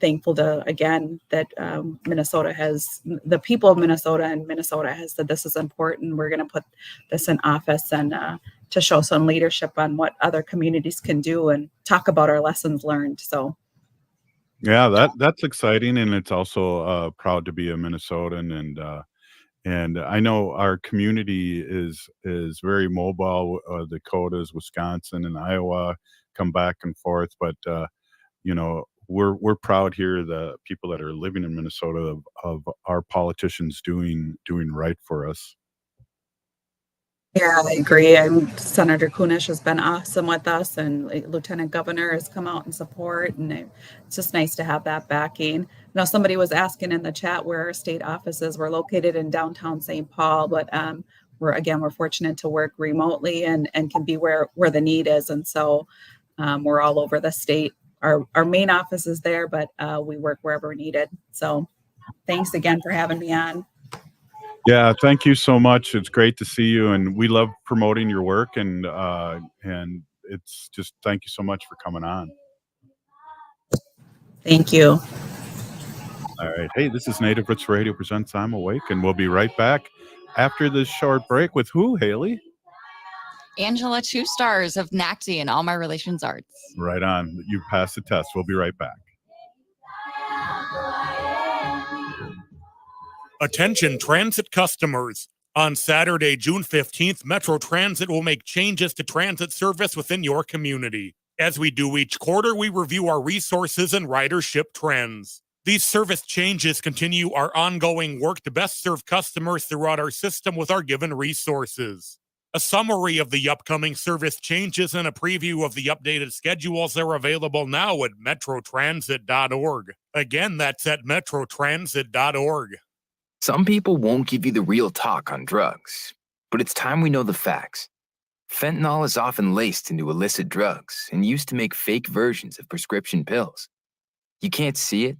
thankful again that Minnesota has, the people of Minnesota and Minnesota has said this is important. We're going to put this in office, and to show some leadership on what other communities can do and talk about our lessons learned. So Yeah, that's exciting, and it's also proud to be a Minnesotan, and I know our community is very mobile. Dakotas, Wisconsin, and Iowa come back and forth, but we're proud here, the people that are living in Minnesota, of our politicians doing right for us. yeah, I agree. Senator Kunesh has been awesome with us, and Lieutenant Governor has come out in support, and it's just nice to have that backing. Somebody was asking in the chat where our state offices were located in downtown St. Paul, but we're fortunate to work remotely and can be where the need is, and so we're all over the state. Our main office is there, but we work wherever needed. So thanks again for having me on. Yeah, thank you so much. It's great to see you, and we love promoting your work, and it's just, thank you so much for coming on. Thank you. All right. Hey, this is Native Roots Radio presents I'm Awake, and we'll be right back after this short break with who, Haley? Angela 2 Stars of NACDI and All My Relations Arts. Right on. You passed the test. We'll be right back. Attention transit customers. On Saturday, June 15th, Metro Transit will make changes to transit service within your community. As we do each quarter, we review our resources and ridership trends. These service changes continue our ongoing work to best serve customers throughout our system with our given resources. A summary of the upcoming service changes and a preview of the updated schedules are available now at metrotransit.org. Again, that's at metrotransit.org. Some people won't give you the real talk on drugs, but it's time we know the facts. Fentanyl is often laced into illicit drugs and used to make fake versions of prescription pills. You can't see it,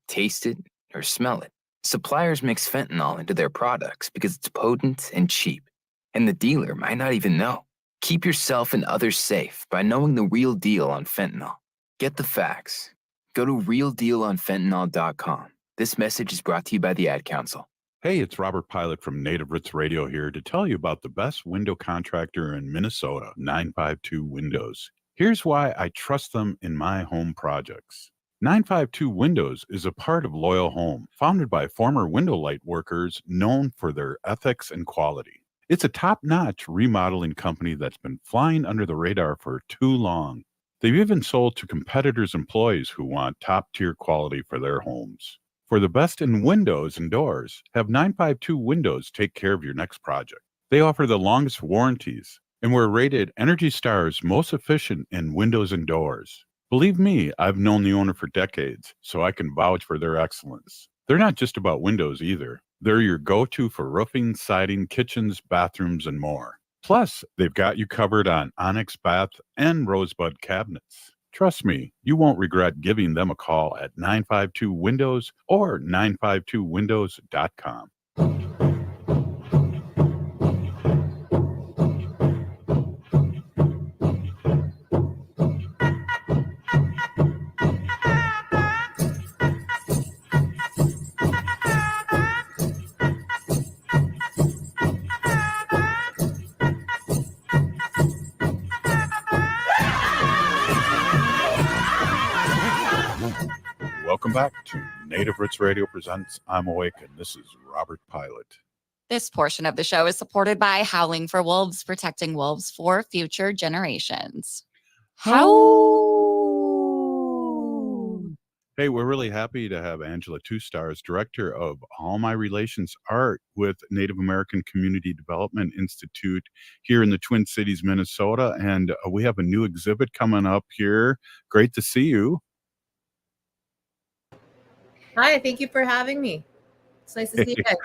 taste it, or smell it. Suppliers mix fentanyl into their products because it's potent and cheap. And the dealer might not even know. Keep yourself and others safe by knowing the real deal on fentanyl. Get the facts. Go to realdealonfentanyl.com. This message is brought to you by the Ad Council. Hey, it's Robert Pilot from Native Roots Radio here to tell you about the best window contractor in Minnesota, 952 Windows. Here's why I trust them in my home projects. 952 Windows is a part of Loyal Home, founded by former window light workers known for their ethics and quality. It's a top-notch remodeling company that's been flying under the radar for too long. They've even sold to competitors' employees who want top-tier quality for their homes. For the best in windows and doors, have 952 Windows take care of your next project. They offer the longest warranties and were rated Energy Star's most efficient in windows and doors. Believe me, I've known the owner for decades, so I can vouch for their excellence. They're not just about windows either. They're your go-to for roofing, siding, kitchens, bathrooms, and more. Plus, they've got you covered on onyx bath and rosebud cabinets. Trust me, you won't regret giving them a call at 952 Windows or 952windows.com. Welcome back to Native Roots Radio presents I'm Awake, and this is Robert Pilot. This portion of the show is supported by Howling for Wolves, protecting wolves for future generations. Hey, we're really happy to have Angela Two Stars, Director of All My Relations Art with Native American Community Development Institute here in the Twin Cities, Minnesota. And we have a new exhibit coming up here. Great to see you. Hi, thank you for having me. It's nice to see you guys.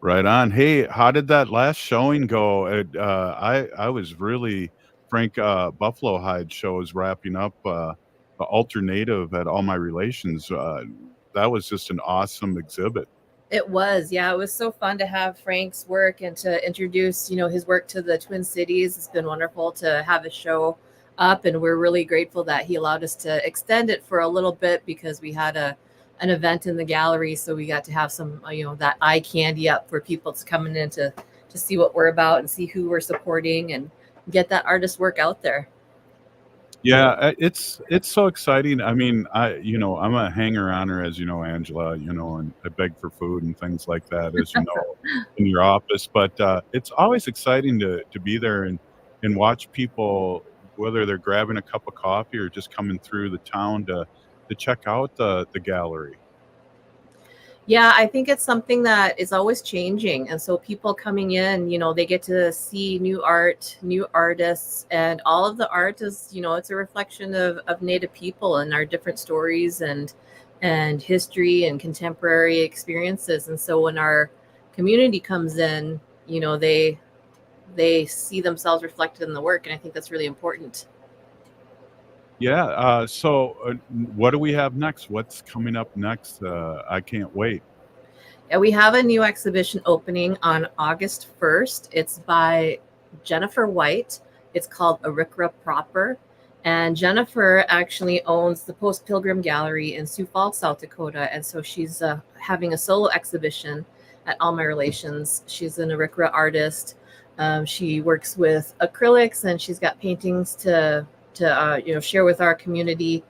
Right on. Hey, how did that last showing go? I was really, Frank Buffalo Hide show is wrapping up. The alternative at All My Relations. That was just an awesome exhibit. It was, yeah. It was so fun to have Frank's work and to introduce, his work to the Twin Cities. It's been wonderful to have his show up, and we're really grateful that he allowed us to extend it for a little bit because we had an event in the gallery, so we got to have some that eye candy up for people to come in to see what we're about and see who we're supporting and get that artist work out there. Yeah, it's so exciting. I mean, I'm a hanger-oner, as you know, Angela, and I beg for food and things like that, as you know, in your office. But it's always exciting to be there and watch people, whether they're grabbing a cup of coffee or just coming through the town to check out the gallery. Yeah, I think it's something that is always changing. And so people coming in, they get to see new art, new artists, and all of the art is, it's a reflection of Native people and our different stories and history and contemporary experiences. And so when our community comes in, they see themselves reflected in the work. And I think that's really important. Yeah. So what do we have next? What's coming up next? I can't wait. Yeah, we have a new exhibition opening on August 1st. It's by Jennifer White. It's called Arikara Proper. And Jennifer actually owns the Post Pilgrim Gallery in Sioux Falls, South Dakota. And so she's having a solo exhibition at All My Relations. She's an Arikara artist. She works with acrylics, and she's got paintings to share with our community.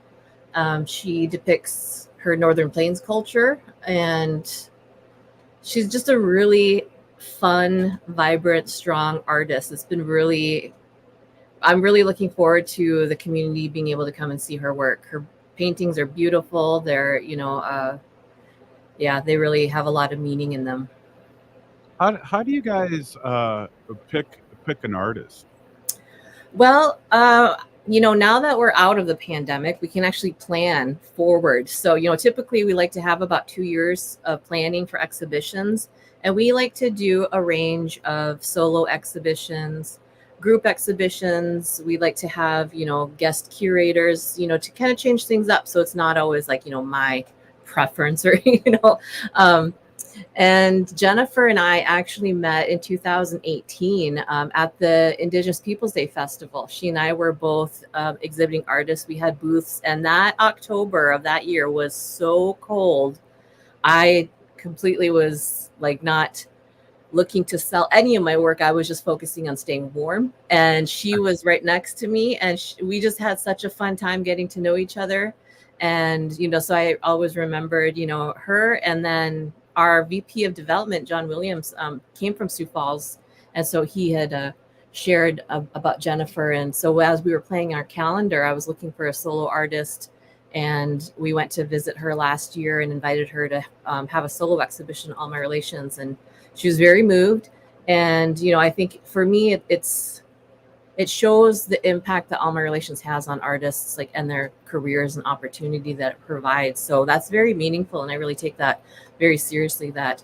She depicts her Northern Plains culture, and she's just a really fun, vibrant, strong artist. I'm really looking forward to the community being able to come and see her work. Her paintings are beautiful. They're, they really have a lot of meaning in them. How do you guys pick an artist? Well, now that we're out of the pandemic, we can actually plan forward. So, typically we like to have about 2 years of planning for exhibitions. And we like to do a range of solo exhibitions, group exhibitions. We like to have, guest curators, to kind of change things up. So it's not always like, my preference or, And Jennifer and I actually met in 2018 at the Indigenous Peoples Day Festival. She and I were both exhibiting artists. We had booths, and that October of that year was so cold. I completely was like not looking to sell any of my work. I was just focusing on staying warm. And she was right next to me, and we just had such a fun time getting to know each other. And, you know, so I always remembered, you know, her. And then our VP of development, John Williams, came from Sioux Falls. And so he had shared about Jennifer. And so as we were planning our calendar, I was looking for a solo artist. And we went to visit her last year and invited her to have a solo exhibition, All My Relations. And she was very moved. And, you know, I think for me, it shows the impact that All My Relations has on artists, like, and their careers and opportunity that it provides. So that's very meaningful. And I really take that very seriously, that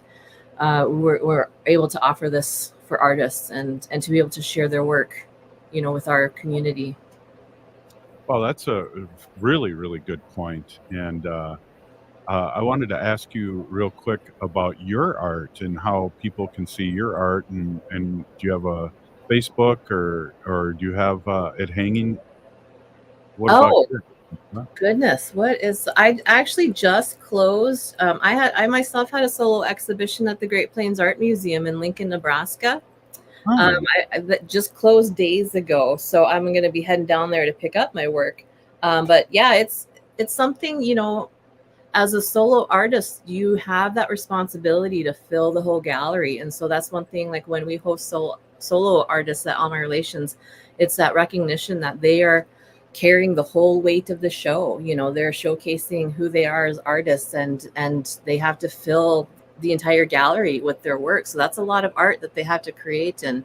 we're able to offer this for artists and to be able to share their work, you know, with our community. Well, that's a really, really good point. And I wanted to ask you real quick about your art and how people can see your art. And do you have a Facebook or do you have it hanging? What about Goodness, I actually just closed. I myself had a solo exhibition at the Great Plains Art Museum in Lincoln, Nebraska. I that just closed days ago, so I'm going to be heading down there to pick up my work. But yeah, it's something, you know, as a solo artist, you have that responsibility to fill the whole gallery. And so that's one thing, like when we host solo artists at All My Relations, it's that recognition that they are carrying the whole weight of the show. You know, they're showcasing who they are as artists, and they have to fill the entire gallery with their work. So that's a lot of art that they have to create, and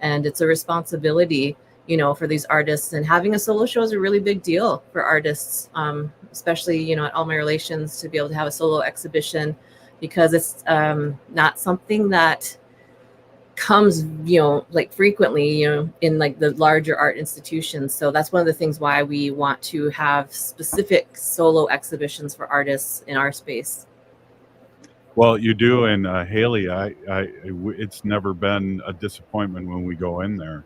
it's a responsibility, you know, for these artists. And having a solo show is a really big deal for artists, especially, you know, at All My Relations, to be able to have a solo exhibition, because it's not something that comes, you know, like frequently, you know, in like the larger art institutions. So that's one of the things why we want to have specific solo exhibitions for artists in our space. Well, you do, and Haley, it's never been a disappointment when we go in there.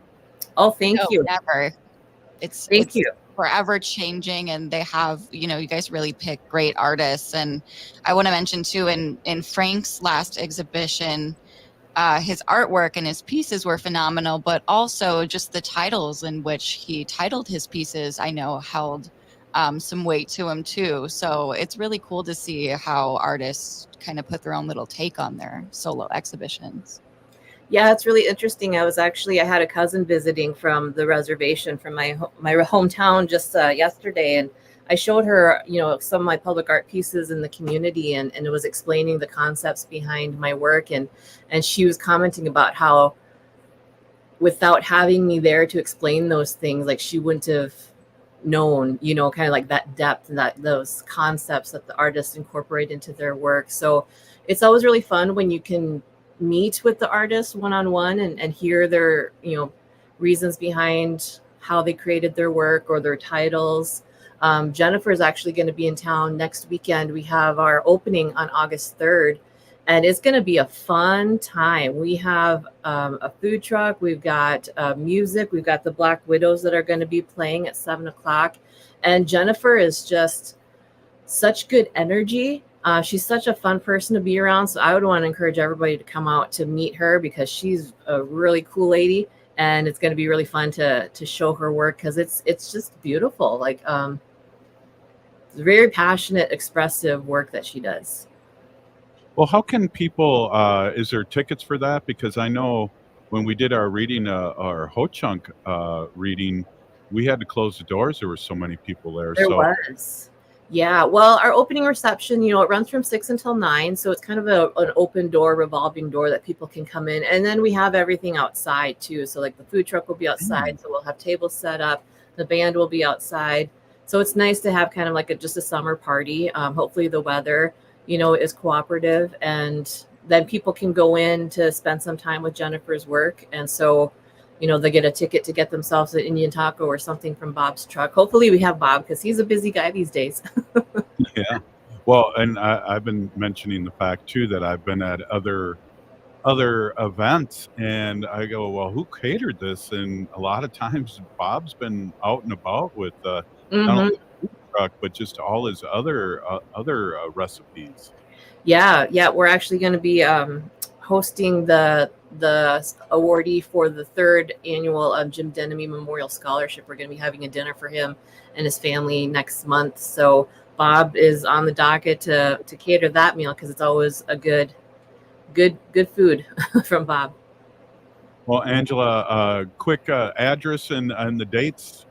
Oh, thank you. Never. It's forever changing, and they have, you know, you guys really pick great artists. And I want to mention too, in Frank's last exhibition, his artwork and his pieces were phenomenal, but also just the titles in which he titled his pieces, I know, held some weight to him too. So it's really cool to see how artists kind of put their own little take on their solo exhibitions. Yeah, it's really interesting. I had a cousin visiting from the reservation from my hometown just yesterday, and I showed her, you know, some of my public art pieces in the community, and it was explaining the concepts behind my work, and she was commenting about how without having me there to explain those things, like she wouldn't have known, you know, kind of like that depth and those concepts that the artists incorporate into their work. So it's always really fun when you can meet with the artists one-on-one and hear their, you know, reasons behind how they created their work or their titles. Jennifer is actually going to be in town next weekend. We have our opening on August 3rd, and it's going to be a fun time. We have a food truck. We've got music. We've got the Black Widows that are going to be playing at 7:00. And Jennifer is just such good energy. She's such a fun person to be around. So I would want to encourage everybody to come out to meet her, because she's a really cool lady, and it's going to be really fun to show her work, because it's just beautiful. Like very passionate, expressive work that she does. Well, how can people, is there tickets for that? Because I know when we did our reading, our Ho-Chunk reading, we had to close the doors. There were so many people there. There was. Yeah. Well, our opening reception, you know, it runs from 6 until 9. So it's kind of an open door, revolving door that people can come in. And then we have everything outside too. So like the food truck will be outside. So we'll have tables set up. The band will be outside. So it's nice to have kind of like just a summer party. Hopefully the weather, you know, is cooperative, and then people can go in to spend some time with Jennifer's work. And so, you know, they get a ticket to get themselves an Indian taco or something from Bob's truck. Hopefully we have Bob, because he's a busy guy these days. Yeah. Well, and I've been mentioning the fact too that I've been at other events, and I go, well, who catered this? And a lot of times Bob's been out and about with not only the food truck but just all his other recipes. Yeah, we're actually going to be hosting the awardee for the 3rd annual Jim Denemy Memorial Scholarship. We're going to be having a dinner for him and his family next month. So Bob is on the docket to cater that meal, because it's always a good food from Bob. Well, Angela, quick address and the dates.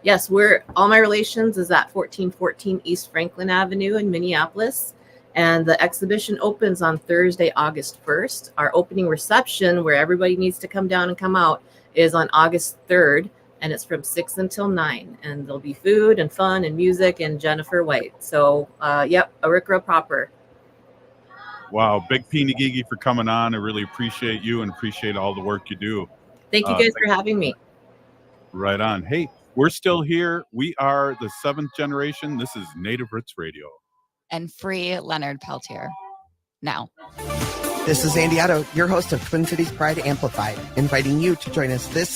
Yes, All My Relations is at 1414 East Franklin Avenue in Minneapolis. And the exhibition opens on Thursday, August 1st. Our opening reception, where everybody needs to come down and come out, is on August 3rd. And it's from 6 until 9. And there'll be food and fun and music and Jennifer White. So, Arikara proper. Wow, big Peenagigi for coming on. I really appreciate you and appreciate all the work you do. Thank you guys for having me. Right on. Hey, we're still here. We are the 7th generation. This is Native Roots Radio. And free Leonard Peltier now. This is Andy Otto, your host of Twin Cities Pride Amplified, inviting you to join us this